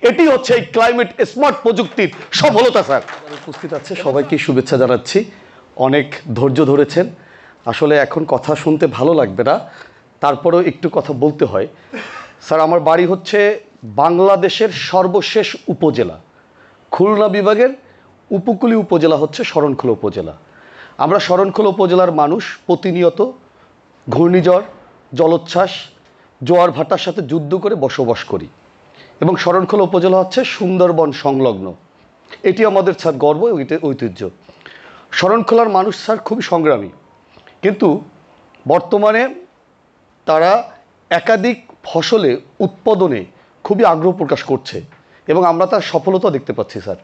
এটি হচ্ছে এই ক্লাইমেট স্মার্ট প্রযুক্তির সফলতা স্যার। উপস্থিত আছে সবাইকে শুভেচ্ছা জানাচ্ছি। অনেক ধৈর্য ধরেছেন। আসলে এখন কথা শুনতে ভালো লাগবে না, তারপরেও একটু কথা বলতে হয়। স্যার, আমার বাড়ি হচ্ছে বাংলাদেশের সর্বশেষ উপজেলা, খুলনা বিভাগের উপকূলীয় উপজেলা হচ্ছে শরণখোলা উপজেলা। আমরা শরণখোলা উপজেলার মানুষ প্রতিনিয়ত ঘূর্ণিঝড়, জলোচ্ছ্বাস, জোয়ার ভাটার সাথে যুদ্ধ করে বসবাস করি এবং শরণখোলা উপজেলা হচ্ছে সুন্দরবন সংলগ্ন। এটি আমাদের স্যার গর্ব, ঐতিহ্য। শরণখোলার মানুষ স্যার খুবই সংগ্রামী, কিন্তু বর্তমানে তারা একাধিক ফসলে উৎপাদনে খুবই আগ্রহ প্রকাশ করছে এবং আমরা তার সফলতা দেখতে পাচ্ছি স্যার।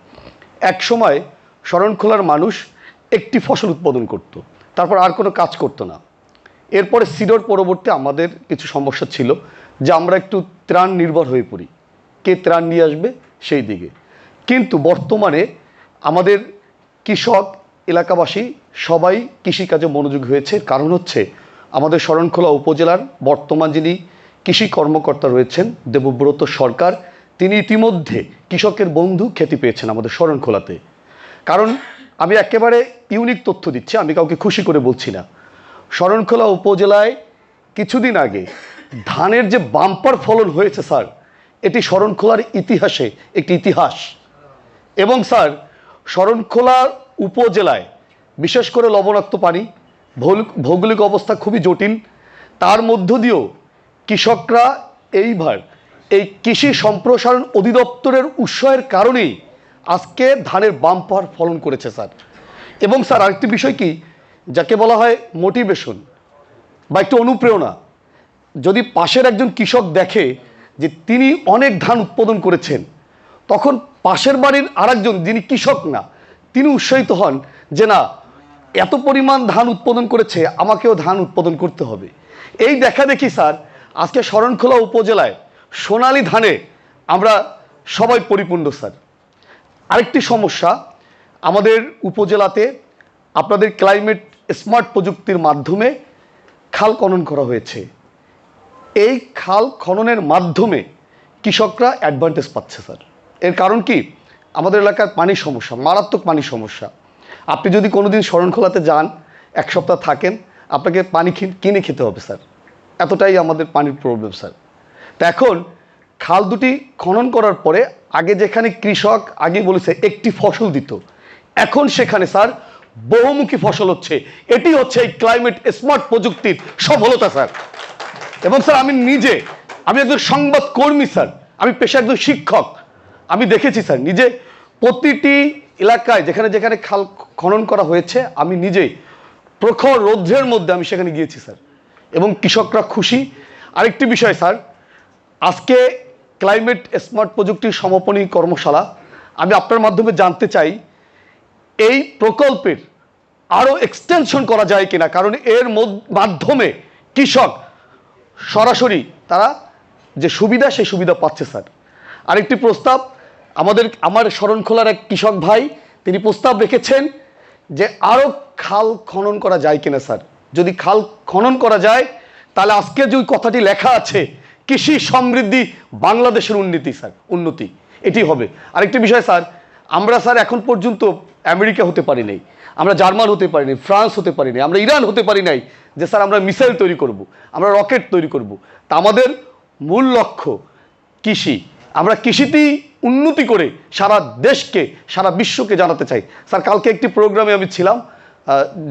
এক সময় শরণখোলার মানুষ একটি ফসল উৎপাদন করত, তারপর আর কোনো কাজ করতো না। এরপরে সিডর পরবর্তী আমাদের কিছু সমস্যা ছিল যে আমরা একটু ত্রাণ নির্ভর হয়ে পড়ি, কে ত্রাণ নিয়ে আসবে সেই দিকে। কিন্তু বর্তমানে আমাদের কৃষক এলাকাবাসী সবাই কৃষিকাজে মনোযোগী হয়েছে। কারণ হচ্ছে আমাদের শরণখোলা উপজেলার বর্তমান যিনি কৃষি কর্মকর্তা রয়েছেন দেবব্রত সরকার, তিনি ইতিমধ্যে কৃষকের বন্ধু খ্যাতি পেয়েছেন আমাদের শরণখোলাতে। কারণ আমি একেবারে ইউনিক তথ্য দিচ্ছি, আমি কাউকে খুশি করে বলছি না। শরণখোলা উপজেলায় কিছুদিন আগে ধানের যে বাম্পার ফলন হয়েছে স্যার, এটি শরণখোলার ইতিহাসে একটি ইতিহাস। এবং স্যার, শরণখোলা উপজেলায় বিশেষ করে লবণাক্ত পানি, ভৌগোলিক অবস্থা খুবই জটিল, তার মধ্য দিয়েও কৃষকরা এইবার এই কৃষি সম্প্রসারণ অধিদপ্তরের উৎসাহের কারণেই আজকে ধানের বাম্পার ফলন করেছে স্যার। এবং স্যার আরেকটি বিষয় কি, যাকে বলা হয় মোটিভেশন বা একটু অনুপ্রেরণা। যদি পাশের একজন কৃষক দেখে যে তিনি অনেক ধান উৎপাদন করেছেন, তখন পাশের বাড়ির আরেকজন যিনি কৃষক না, তিনি উৎসাহিত হন যে না, এত পরিমাণ ধান উৎপাদন করেছে, আমাকেও ধান উৎপাদন করতে হবে। এই দেখা দেখি স্যার আজকে শরণখোলা উপজেলায় সোনালী ধানে আমরা সবাই পরিপূর্ণ স্যার। আরেকটি সমস্যা, আমাদের উপজেলাতে আপনাদের ক্লাইমেট স্মার্ট প্রযুক্তির মাধ্যমে খাল খনন করা হয়েছে। এই খাল খননের মাধ্যমে কৃষকরা অ্যাডভান্টেজ পাচ্ছে স্যার। এর কারণ কি, আমাদের এলাকার পানির সমস্যা, মারাত্মক পানির সমস্যা। আপনি যদি কোনোদিন শরণখোলাতে যান, এক সপ্তাহ থাকেন, আপনাকে পানি কিনে খেতে হবে স্যার, এতটাই আমাদের পানির প্রবলেম স্যার। তো এখন খাল দুটি খনন করার পরে আগে যেখানে কৃষক আগে বলেছে একটি ফসল দিত, এখন সেখানে স্যার বহুমুখী ফসল হচ্ছে। এটি হচ্ছে এই ক্লাইমেট স্মার্ট প্রযুক্তির সফলতা স্যার। এবং স্যার আমি একজন সংবাদ কর্মী স্যার, আমি পেশা একজন শিক্ষক। আমি দেখেছি স্যার নিজে প্রতিটি এলাকায় যেখানে যেখানে খাল খনন করা হয়েছে, আমি নিজেই প্রখর রৌদ্রের মধ্যে আমি সেখানে গিয়েছি স্যার, এবং কৃষকরা খুশি। আরেকটি বিষয় স্যার, আজকে ক্লাইমেট স্মার্ট প্রযুক্তির সমাপনী কর্মশালা, আমি আপনার মাধ্যমে জানতে চাই এই প্রকল্পের আরও এক্সটেনশন করা যায় কিনা, কারণ এর মাধ্যমে কৃষক সরাসরি তারা যে সুবিধা সেই সুবিধা পাচ্ছে স্যার। আরেকটি প্রস্তাব, আমার শরণখোলার এক কৃষক ভাই তিনি প্রস্তাব রেখেছেন যে আরও খাল খনন করা যায় কিনা স্যার। যদি খাল খনন করা যায় তাহলে আজকে যে কথাটি লেখা আছে কৃষি সমৃদ্ধি বাংলাদেশের উন্নতি এটি হবে। আরেকটি বিষয় স্যার, আমরা স্যার এখন পর্যন্ত আমেরিকা হতে পারি নাই, আমরা জার্মান হতে পারি নাই, ফ্রান্স হতে পারি নাই, আমরা ইরান হতে পারি নাই যে স্যার আমরা মিসাইল তৈরি করব, আমরা রকেট তৈরি করব। তা আমাদের মূল লক্ষ্য কৃষি। আমরা কৃষিতেই উন্নতি করে সারা দেশকে, সারা বিশ্বকে জানাতে চাই স্যার। কালকে একটি প্রোগ্রামে আমি ছিলাম,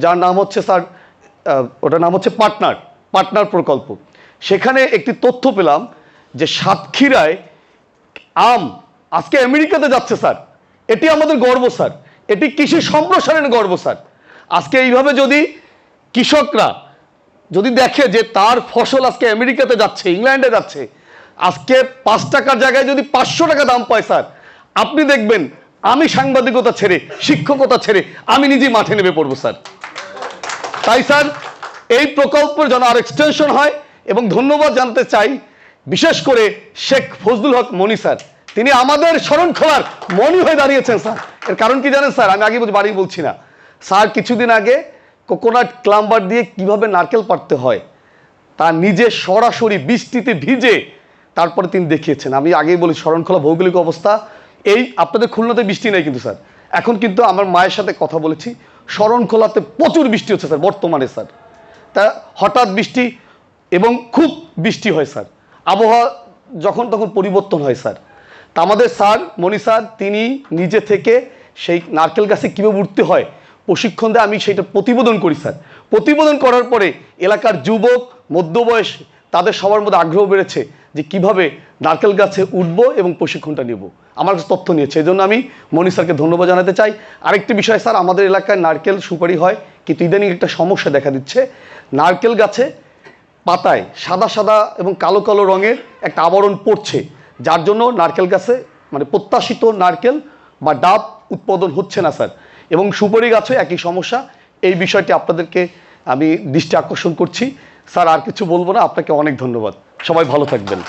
যার নাম হচ্ছে স্যার, ওটার নাম হচ্ছে পার্টনার প্রকল্প। সেখানে একটি তথ্য পেলাম যে সাতক্ষীরায় আম আজকে আমেরিকাতে যাচ্ছে স্যার। এটি আমাদের গর্ব স্যার, এটি কৃষি সম্প্রসারণের গর্ব স্যার। আজকে এইভাবে যদি কৃষকরা যদি দেখে যে তার ফসল আজকে আমেরিকাতে যাচ্ছে, ইংল্যান্ডে যাচ্ছে, আজকে 5 টাকার জায়গায় যদি 500 টাকা দাম পায় স্যার, আপনি দেখবেন আমি সাংবাদিকতা ছেড়ে, শিক্ষকতা ছেড়ে আমি নিজেই মাঠে নেমে পড়বো স্যার। তাই স্যার এই প্রকল্পের যেন আর এক্সটেনশন হয়। এবং ধন্যবাদ জানাতে চাই বিশেষ করে শেখ ফজলুল হক মনি স্যার, তিনি আমাদের শরণখোলার মনি হয়ে দাঁড়িয়েছেন স্যার। এর কারণ কি জানেন স্যার, আমি আগে বাড়ি বলছি না স্যার, কিছুদিন আগে কোকোনাট ক্লাম্বার দিয়ে কিভাবে নারকেল পাড়তে হয় তা নিজে সরাসরি বৃষ্টিতে ভিজে তারপরে তিনি দেখিয়েছেন। আমি আগেই বলি শরণখোলা ভৌগোলিক অবস্থা, এই আপনাদের খুলনাতে বৃষ্টি নেই কিন্তু স্যার, এখন কিন্তু আমার মায়ের সাথে কথা বলেছি, শরণখোলাতে প্রচুর বৃষ্টি হচ্ছে স্যার বর্তমানে স্যার। তা হঠাৎ বৃষ্টি এবং খুব বৃষ্টি হয় স্যার, আবহাওয়া যখন তখন পরিবর্তন হয় স্যার। তা আমাদের স্যার মনি স্যার তিনি নিজে থেকে সেই নারকেল গাছে কীভাবে উঠতে হয় প্রশিক্ষণ দেয়, আমি সেটা প্রতিবেদন করি স্যার। প্রতিবেদন করার পরে এলাকার যুবক মধ্যবয়স তাদের সবার মধ্যে আগ্রহ বেড়েছে যে কিভাবে নারকেল গাছে উঠবো এবং প্রশিক্ষণটা নেব, আমার কাছে তথ্য নিয়েছে। এই জন্য আমি মনি স্যারকে ধন্যবাদ জানাতে চাই। আরেকটি বিষয় স্যার, আমাদের এলাকায় নারকেল সুপারি হয়, কিন্তু ইদানিং একটা সমস্যা দেখা দিচ্ছে, নারকেল গাছে পাতায় সাদা সাদা এবং কালো কালো রঙের একটা আবরণ পড়ছে, যার জন্য নারকেল গাছে মানে প্রত্যাশিত নারকেল বা ডাব উৎপাদন হচ্ছে না স্যার। এবং সুপারি গাছও একই সমস্যা। এই বিষয়টি আপনাদেরকে আমি দৃষ্টি আকর্ষণ করছি স্যার। আর কিছু বলবো না, আপনাকে অনেক ধন্যবাদ, সবাই ভালো থাকবেন।